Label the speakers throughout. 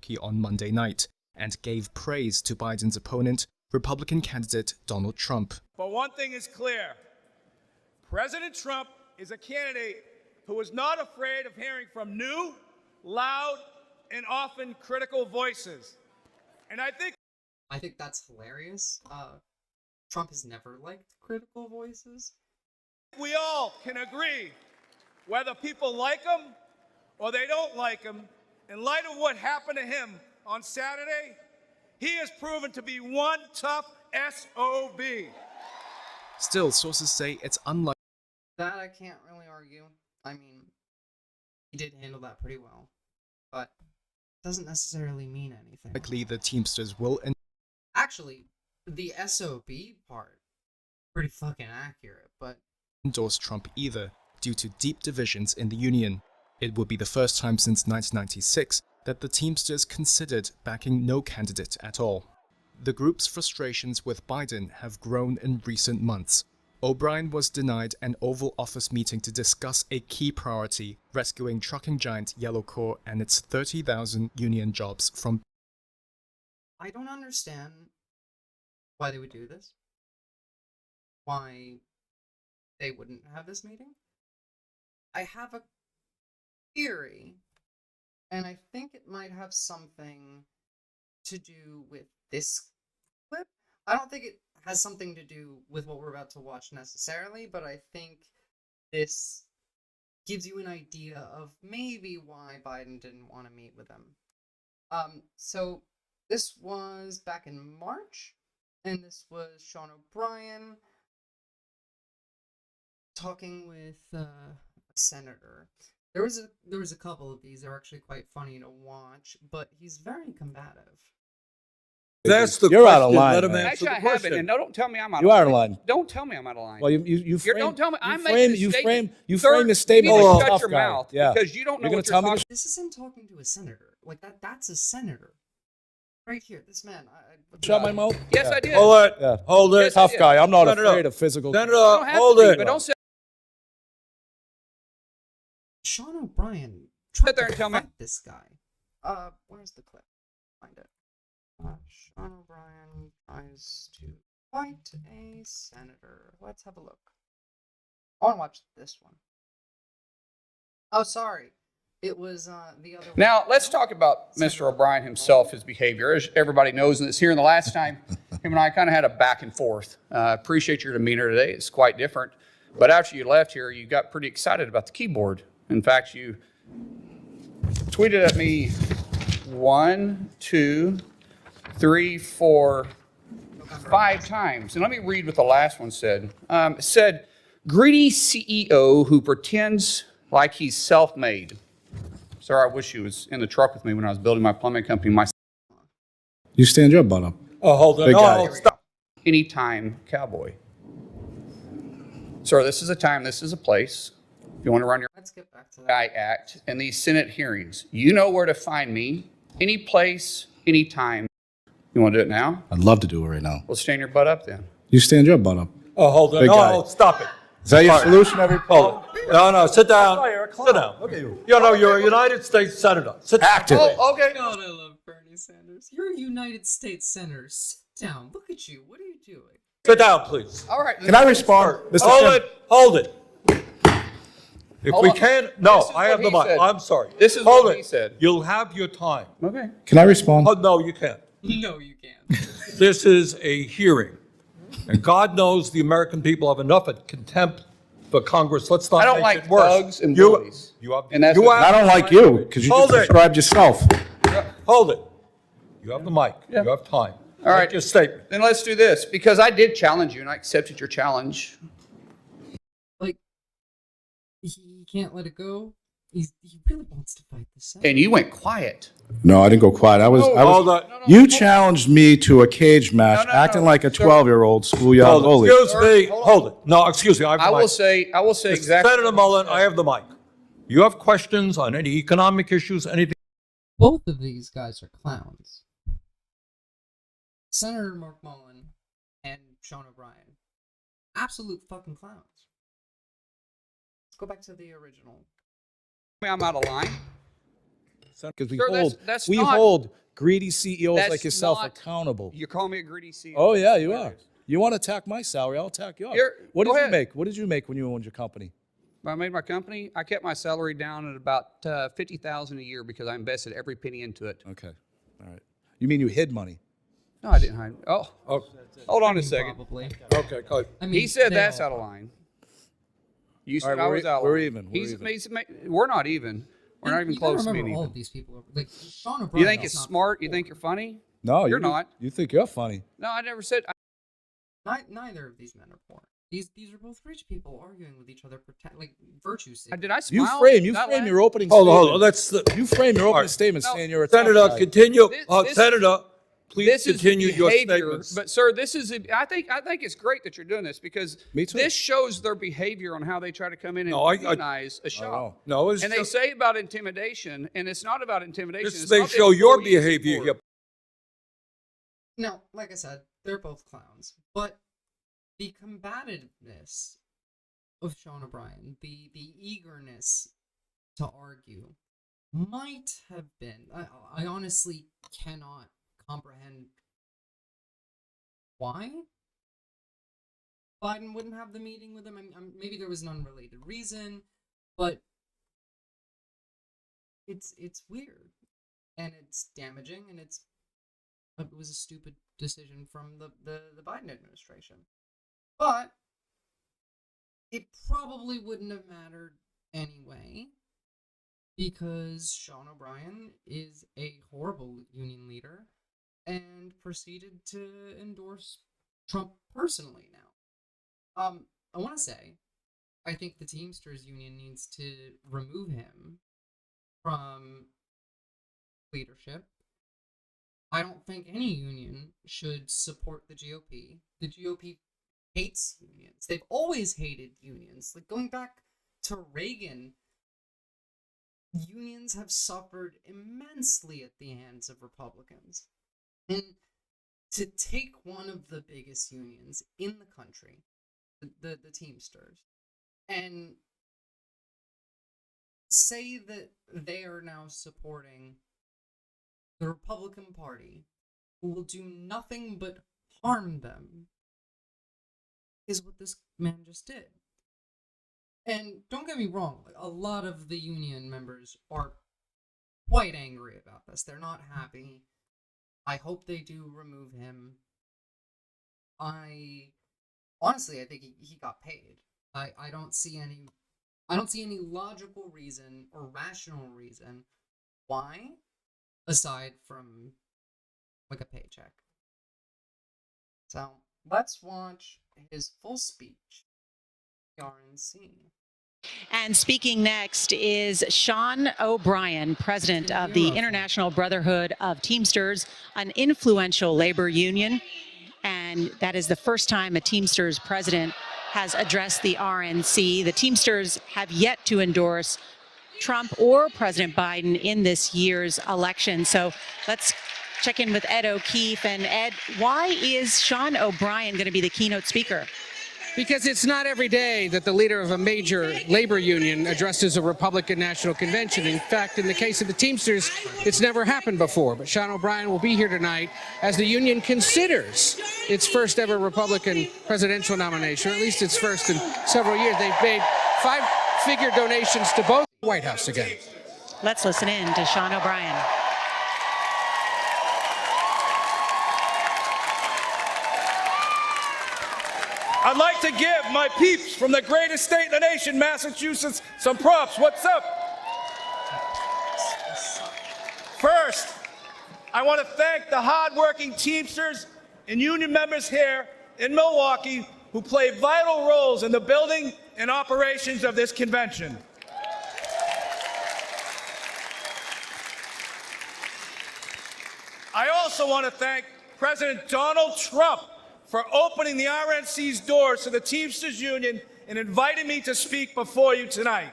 Speaker 1: Milwaukee on Monday night and gave praise to Biden's opponent, Republican candidate Donald Trump.
Speaker 2: But one thing is clear. President Trump is a candidate who is not afraid of hearing from new, loud, and often critical voices. And I think
Speaker 3: that's hilarious. Trump has never liked critical voices.
Speaker 2: we all can agree, whether people like him or they don't like him, in light of what happened to him on Saturday, he has proven to be one tough SOB.
Speaker 1: Still, sources say it's unlikely
Speaker 3: That I can't really argue. I mean, he did handle that pretty well, but it doesn't necessarily mean anything.
Speaker 1: the Teamsters will
Speaker 3: Actually, the SOB part, pretty fucking accurate, but
Speaker 1: endorse Trump either, due to deep divisions in the union. It would be the first time since 1996 that the Teamsters considered backing no candidate at all. The group's frustrations with Biden have grown in recent months. O'Brien was denied an Oval Office meeting to discuss a key priority, rescuing trucking giant Yellowcore and its 30,000 union jobs from.
Speaker 3: I don't understand why they would do this. Why they wouldn't have this meeting. I have a theory, and I think it might have something to do with this clip. I don't think it has something to do with what we're about to watch necessarily, but I think this gives you an idea of maybe why Biden didn't want to meet with him. So this was back in March, and this was Sean O'Brien talking with a senator. There was a couple of these that are actually quite funny to watch, but he's very combative.
Speaker 4: That's the
Speaker 5: You're
Speaker 4: question.
Speaker 5: out of line.
Speaker 4: Let him
Speaker 5: man.
Speaker 4: answer
Speaker 6: Actually,
Speaker 4: the
Speaker 6: I
Speaker 4: question.
Speaker 6: haven't, and don't tell me I'm out
Speaker 5: You
Speaker 6: of line.
Speaker 5: are out of line.
Speaker 6: Don't tell me I'm out of line.
Speaker 5: Well, you frame.
Speaker 6: Don't tell me.
Speaker 5: You
Speaker 6: I'm
Speaker 5: frame,
Speaker 6: making a
Speaker 5: you
Speaker 6: statement.
Speaker 5: frame. You
Speaker 6: Sir,
Speaker 5: frame the statement
Speaker 6: you need
Speaker 5: like
Speaker 6: to
Speaker 5: a
Speaker 6: shut
Speaker 5: tough
Speaker 6: your
Speaker 5: guy.
Speaker 6: mouth
Speaker 5: Yeah.
Speaker 6: because you don't know
Speaker 5: You're
Speaker 6: what
Speaker 5: gonna
Speaker 6: you're
Speaker 5: tell me
Speaker 6: talking.
Speaker 3: This is him talking to a senator. Like that's a senator. Right here, this man.
Speaker 5: Shut my mouth.
Speaker 6: Yes,
Speaker 5: Yeah.
Speaker 6: I did.
Speaker 4: Hold it.
Speaker 5: Yeah.
Speaker 4: Hold it.
Speaker 6: Yes, I
Speaker 5: Tough
Speaker 6: did.
Speaker 5: guy. I'm not
Speaker 4: No, no, no.
Speaker 5: afraid of physical.
Speaker 4: Senator,
Speaker 6: You don't have
Speaker 4: hold
Speaker 6: to be,
Speaker 4: it.
Speaker 6: but don't say
Speaker 3: Sean O'Brien
Speaker 6: Sit
Speaker 3: tried
Speaker 6: there
Speaker 3: to
Speaker 6: and tell me.
Speaker 3: fight this guy. Where's the clip? Find it. Sean O'Brien tries to fight a senator. Let's have a look. I want to watch this one. Oh, sorry. It was the other one.
Speaker 6: Now, let's talk about Mr. O'Brien himself, his behavior. As everybody knows, and it's here in the last time, him and I kind of had a back and forth. Appreciate your demeanor today. It's quite different. But after you left here, you got pretty excited about the keyboard. In fact, you tweeted at me 1, 2, 3, 4, 5 times. And let me read what the last one said. It said, greedy CEO who pretends like he's self-made. Sir, I wish he was in the truck with me when I was building my plumbing company.
Speaker 5: You stand your butt up.
Speaker 4: Oh, hold it.
Speaker 5: Big guy.
Speaker 4: No, stop.
Speaker 6: Anytime cowboy. Sir, this is a time, this is a place. If you want to run your
Speaker 3: Let's get back to that.
Speaker 6: Guy Act and these Senate hearings, you know where to find me. Any place, anytime. You want to do it now?
Speaker 5: I'd love to do it right now.
Speaker 6: Well, stand your butt up then.
Speaker 5: You stand your butt up.
Speaker 4: Oh, hold it.
Speaker 5: Big
Speaker 4: No,
Speaker 5: guy.
Speaker 4: stop it.
Speaker 5: Is that your
Speaker 4: Sorry.
Speaker 5: solution?
Speaker 4: Hold it. No, sit down. Sit down. You know, you're a United States Senator. Sit down.
Speaker 5: Active.
Speaker 6: Oh, okay.
Speaker 3: God, I love Bernie Sanders. You're a United States Senator. Sit down. Look at you. What are you doing?
Speaker 4: Sit down, please.
Speaker 6: All right.
Speaker 5: Can I respond? Mr.
Speaker 4: Hold
Speaker 5: Chairman?
Speaker 4: it. Hold it. If
Speaker 6: Hold
Speaker 4: we
Speaker 6: on.
Speaker 4: can't, no,
Speaker 6: This is
Speaker 4: I have
Speaker 6: what
Speaker 4: the
Speaker 6: he
Speaker 4: mic.
Speaker 6: said.
Speaker 4: I'm sorry.
Speaker 6: This is
Speaker 4: Hold
Speaker 6: what
Speaker 4: it.
Speaker 6: he said.
Speaker 4: You'll have your time.
Speaker 6: Okay.
Speaker 5: Can I respond?
Speaker 4: Oh, no, you can't.
Speaker 3: No, you can't.
Speaker 4: This is a hearing. And God knows the American people have enough of contempt for Congress. Let's not
Speaker 6: I don't
Speaker 4: make
Speaker 6: like
Speaker 4: it worse.
Speaker 6: thugs and
Speaker 4: You-
Speaker 6: bullies.
Speaker 4: You have,
Speaker 6: And that's
Speaker 4: you
Speaker 6: what-
Speaker 4: have-
Speaker 5: I don't like you because you
Speaker 4: Hold
Speaker 5: just
Speaker 4: it.
Speaker 5: described yourself.
Speaker 4: Hold it. You have the mic.
Speaker 6: Yeah.
Speaker 4: You have time.
Speaker 6: All right.
Speaker 4: Make your statement.
Speaker 6: Then let's do this because I did challenge you and I accepted your challenge.
Speaker 3: Like, he can't let it go. He really wants to fight the Senate.
Speaker 6: And you went quiet.
Speaker 5: No, I didn't go quiet. I was.
Speaker 4: Hold it.
Speaker 5: You challenged me to a cage match,
Speaker 6: no,
Speaker 5: acting
Speaker 6: no,
Speaker 5: like a
Speaker 6: sir.
Speaker 5: 12-year-old schoolyard
Speaker 4: Hold it.
Speaker 5: bully.
Speaker 4: Excuse me.
Speaker 6: Hold on.
Speaker 4: Hold it. No, excuse me. I have the
Speaker 6: I
Speaker 4: mic.
Speaker 6: will say exactly.
Speaker 4: Senator Mullen, I have the mic. You have questions on any economic issues, anything?
Speaker 3: Both of these guys are clowns. Senator Mark Mullen and Sean O'Brien. Absolute fucking clowns. Let's go back to the original.
Speaker 6: I'm out of line.
Speaker 5: Because we
Speaker 6: Sir, that's not-
Speaker 5: hold greedy CEOs
Speaker 6: That's
Speaker 5: like yourself
Speaker 6: not-
Speaker 5: accountable.
Speaker 6: You call me a greedy CEO.
Speaker 5: Oh yeah, you
Speaker 6: There
Speaker 5: are.
Speaker 6: it is.
Speaker 5: You want to attack my salary? I'll attack yours. What
Speaker 6: go
Speaker 5: did you
Speaker 6: ahead.
Speaker 5: make? What did you make when you owned your company?
Speaker 6: When I made my company, I kept my salary down at about $50,000 a year because I invested every penny into it.
Speaker 5: Okay, all right. You mean you hid money?
Speaker 6: No, I didn't hide. Oh,
Speaker 4: Oh,
Speaker 6: hold on a second.
Speaker 3: Probably.
Speaker 4: okay, go
Speaker 3: I mean,
Speaker 6: He said
Speaker 3: they
Speaker 6: that's
Speaker 3: all
Speaker 6: out of
Speaker 3: are.
Speaker 6: line. You
Speaker 5: All
Speaker 6: said
Speaker 5: right,
Speaker 6: I was out of
Speaker 5: we're
Speaker 6: line.
Speaker 5: even, we're even.
Speaker 6: We're not even. We're not even
Speaker 3: You gotta
Speaker 6: close to
Speaker 3: remember
Speaker 6: being
Speaker 3: all
Speaker 6: even.
Speaker 3: of these people. Like Sean O'Brien.
Speaker 6: You think
Speaker 3: is
Speaker 6: it's
Speaker 3: not
Speaker 6: smart? You
Speaker 3: poor.
Speaker 6: think you're funny?
Speaker 5: No,
Speaker 6: You're not.
Speaker 5: You think you're funny?
Speaker 6: No, I never said.
Speaker 3: Neither of these men are poor. These are both rich people arguing with each other, like virtue signaling.
Speaker 6: Did I
Speaker 5: You
Speaker 6: smile?
Speaker 5: frame
Speaker 6: That
Speaker 5: your
Speaker 6: last-
Speaker 5: opening
Speaker 4: Hold on,
Speaker 5: statement.
Speaker 4: hold on. That's the
Speaker 5: You frame your
Speaker 4: All
Speaker 5: opening
Speaker 4: right.
Speaker 5: statement
Speaker 6: No,
Speaker 5: saying you're a tough
Speaker 4: Senator.
Speaker 5: guy.
Speaker 4: Continue,
Speaker 6: This-
Speaker 4: Senator. Please
Speaker 6: This is
Speaker 4: continue your
Speaker 6: behavior,
Speaker 4: statements.
Speaker 6: but sir, this is. I think it's great that you're doing this because
Speaker 5: Me too.
Speaker 6: this shows their behavior on how they try to come in and
Speaker 4: No, I-
Speaker 6: organize a shop.
Speaker 4: No, it's
Speaker 6: And they
Speaker 4: just,
Speaker 6: say about intimidation, and it's not about intimidation.
Speaker 4: this,
Speaker 6: it's
Speaker 4: they
Speaker 6: about the
Speaker 4: show your
Speaker 6: employees
Speaker 4: behavior
Speaker 6: for-
Speaker 4: here.
Speaker 3: No, like I said, they're both clowns. But the combativeness of Sean O'Brien, the eagerness to argue, might have been. I honestly cannot comprehend why Biden wouldn't have the meeting with him. Maybe there was an unrelated reason, but it's weird and it's damaging and it was a stupid decision from the Biden administration. But it probably wouldn't have mattered anyway because Sean O'Brien is a horrible union leader and proceeded to endorse Trump personally now. I want to say, I think the Teamsters Union needs to remove him from leadership. I don't think any union should support the GOP. The GOP hates unions. They've always hated unions. Like going back to Reagan, unions have suffered immensely at the hands of Republicans. And to take one of the biggest unions in the country, the Teamsters, and say that they are now supporting the Republican Party, who will do nothing but harm them, is what this man just did. And don't get me wrong, like, a lot of the union members are quite angry about this. They're not happy. I hope they do remove him. Honestly, I think he got paid. I don't see any logical reason or rational reason why, aside from like a paycheck. So let's watch his full speech. RNC.
Speaker 7: And speaking next is Sean O'Brien, president of the International Brotherhood of Teamsters, an influential labor union. And that is the first time a Teamsters president has addressed the RNC. The Teamsters have yet to endorse Trump or President Biden in this year's election. So let's check in with Ed O'Keefe. And Ed, why is Sean O'Brien going to be the keynote speaker?
Speaker 8: Because it's not every day that the leader of a major labor union addresses a Republican National Convention. In fact, in the case of the Teamsters, it's never happened before. But Sean O'Brien will be here tonight as the union considers its first ever Republican presidential nomination, or at least its first in several years. They've made 5-figure donations to both the White House again.
Speaker 7: Let's listen in to Sean O'Brien.
Speaker 2: I'd like to give my peeps from the greatest state in the nation, Massachusetts, some props. What's up? First, I want to thank the hardworking Teamsters and union members here in Milwaukee who play vital roles in the building and operations of this convention. I also want to thank President Donald Trump for opening the RNC's doors to the Teamsters Union and inviting me to speak before you tonight.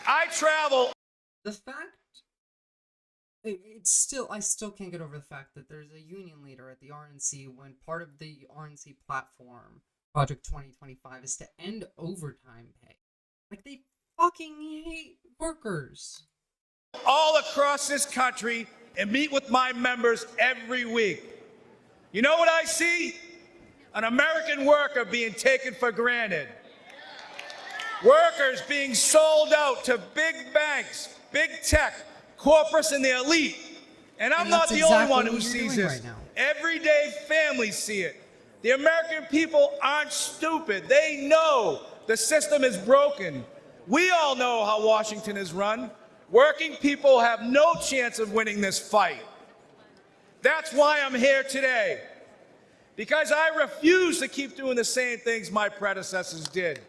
Speaker 2: I travel.
Speaker 3: The fact, it's still, I still can't get over the fact that there's a union leader at the RNC when part of the RNC platform Project 2025 is to end overtime pay. Like, they fucking hate workers.
Speaker 2: All across this country and meet with my members every week. You know what I see? An American worker being taken for granted. Workers being sold out to big banks, big tech, corporates, and the elite. And I'm not the only one who sees this. Everyday families see it. The American people aren't stupid. They know the system is broken. We all know how Washington is run. Working people have no chance of winning this fight. That's why I'm here today. Because I refuse to keep doing the same things my predecessors did.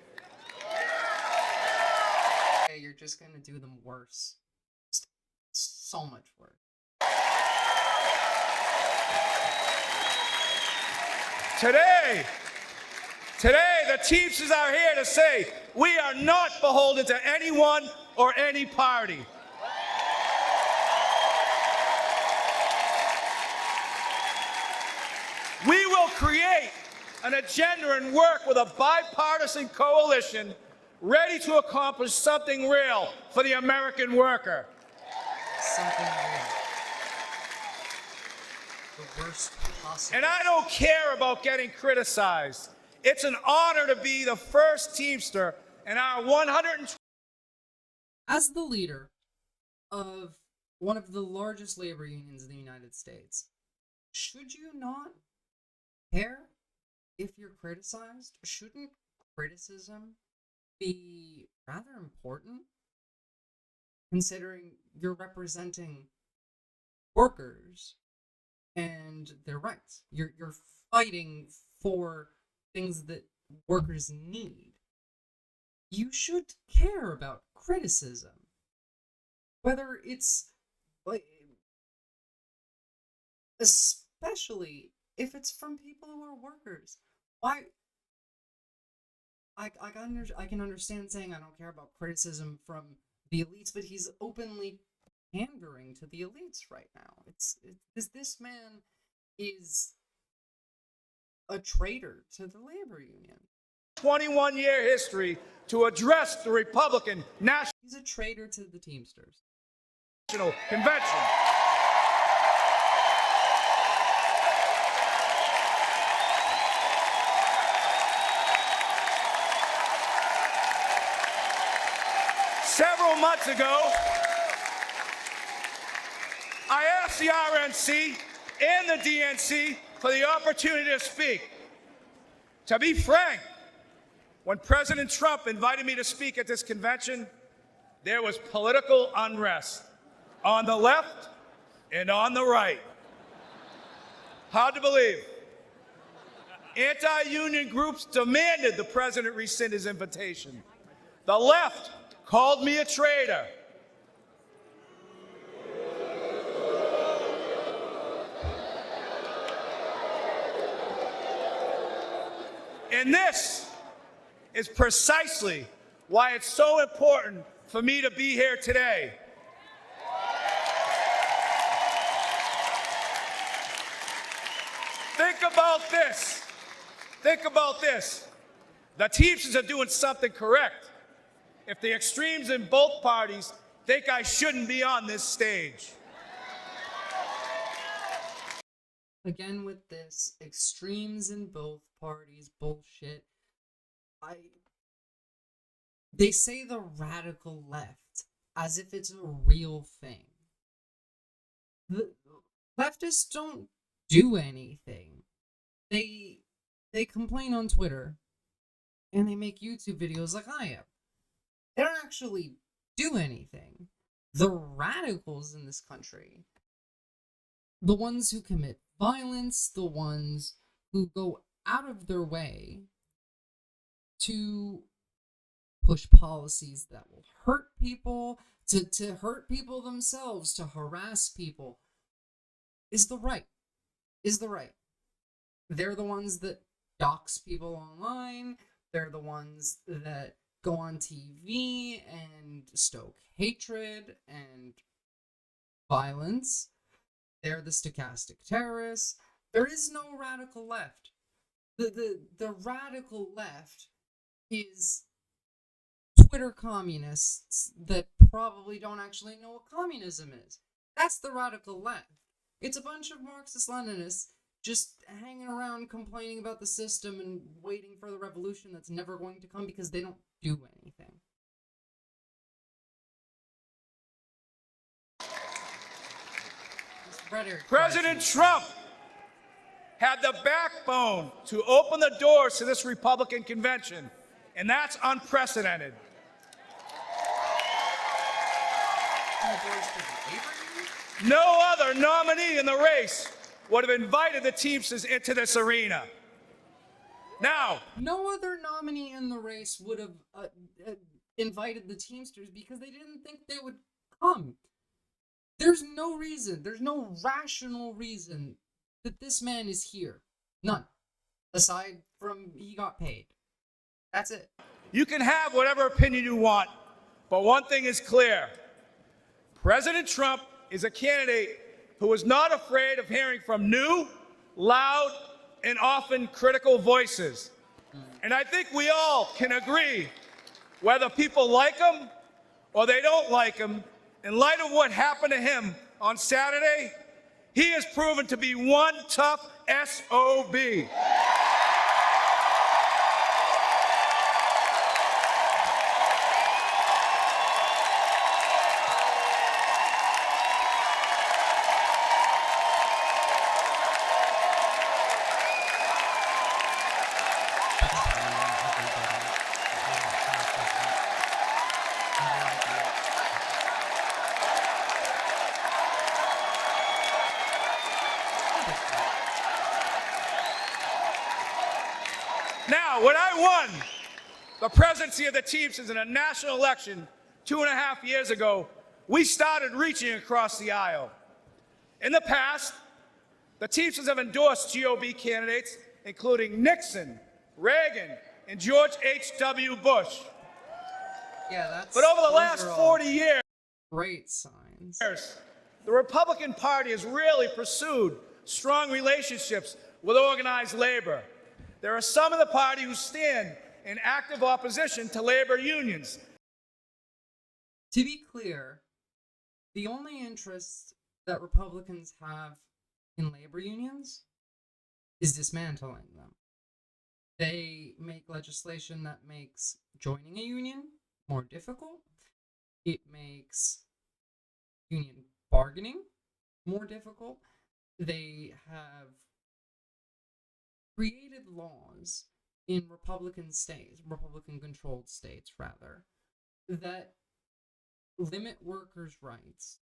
Speaker 3: Okay, you're just gonna do them worse. Just so much worse.
Speaker 2: Today, the Teamsters are here to say we are not beholden to anyone or any party. We will create an agenda and work with a bipartisan coalition ready to accomplish something real for the American worker.
Speaker 3: Something real. The worst possible.
Speaker 2: And I don't care about getting criticized. It's an honor to be the first Teamster in our 120.
Speaker 3: As the leader of one of the largest labor unions in the United States, should you not care if you're criticized? Shouldn't criticism be rather important, considering you're representing workers and their rights? You're fighting for things that workers need. You should care about criticism, whether it's like, especially if it's from people who are workers. Why? I can understand saying I don't care about criticism from the elites, but he's openly pandering to the elites right now. This man is a traitor to the labor union.
Speaker 2: 21-year history to address the Republican National
Speaker 3: He's a traitor to the Teamsters.
Speaker 2: Convention. Several months ago, I asked the RNC and the DNC for the opportunity to speak. To be frank, when President Trump invited me to speak at this convention, there was political unrest on the left and on the right. Hard to believe. Anti-union groups demanded the president rescind his invitation. The left called me a traitor. And this is precisely why it's so important for me to be here today. Think about this. Think about this. The Teamsters are doing something correct. If the extremes in both parties think I shouldn't be on this stage.
Speaker 3: Again with this extremes in both parties bullshit. They say the radical left as if it's a real thing. The leftists don't do anything. They complain on Twitter and they make YouTube videos like I am. They don't actually do anything. The radicals in this country, the ones who commit violence, the ones who go out of their way to push policies that will hurt people, to hurt people themselves, to harass people, is the right. They're the ones that dox people online. They're the ones that go on TV and stoke hatred and violence. They're the stochastic terrorists. There is no radical left. The radical left is Twitter communists that probably don't actually know what communism is. That's the radical left. It's a bunch of Marxist-Leninists just hanging around complaining about the system and waiting for the revolution that's never going to come because they don't do anything.
Speaker 2: President Trump had the backbone to open the doors to this Republican convention, and that's unprecedented. No other nominee in the race would have invited the Teamsters into this arena. Now,
Speaker 3: no other nominee in the race would have invited the Teamsters because they didn't think they would come. There's no reason, there's no rational reason that this man is here. None. Aside from he got paid. That's it.
Speaker 2: you can have whatever opinion you want, but one thing is clear. President Trump is a candidate who is not afraid of hearing from new, loud, and often critical voices. And I think we all can agree, whether people like him or they don't like him, in light of what happened to him on Saturday, he has proven to be one tough SOB. Now, when I won the presidency of the Teamsters in a national election 2.5 years ago, we started reaching across the aisle. In the past, the Teamsters have endorsed GOP candidates, including Nixon, Reagan, and George H.W. Bush.
Speaker 3: Yeah,
Speaker 2: But over the last 40 years,
Speaker 3: great signs.
Speaker 2: the Republican Party has really pursued strong relationships with organized labor. There are some in the party who stand in active opposition to labor unions.
Speaker 3: To be clear, the only interest that Republicans have in labor unions is dismantling them. They make legislation that makes joining a union more difficult. It makes union bargaining more difficult. They have created laws in Republican states, Republican-controlled states, rather, that limit workers' rights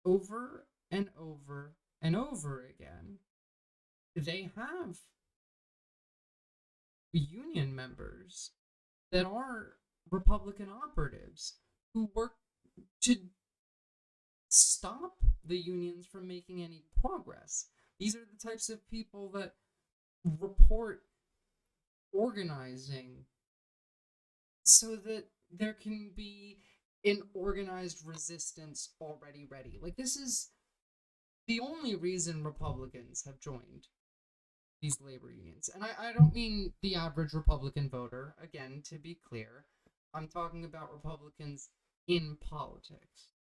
Speaker 3: over and over and over again. They have union members that are Republican operatives who work to stop the unions from making any progress. These are the types of people that report organizing so that there can be an organized resistance already ready. Like, this is the only reason Republicans have joined these labor unions. And I don't mean the average Republican voter, again, to be clear. I'm talking about Republicans in politics.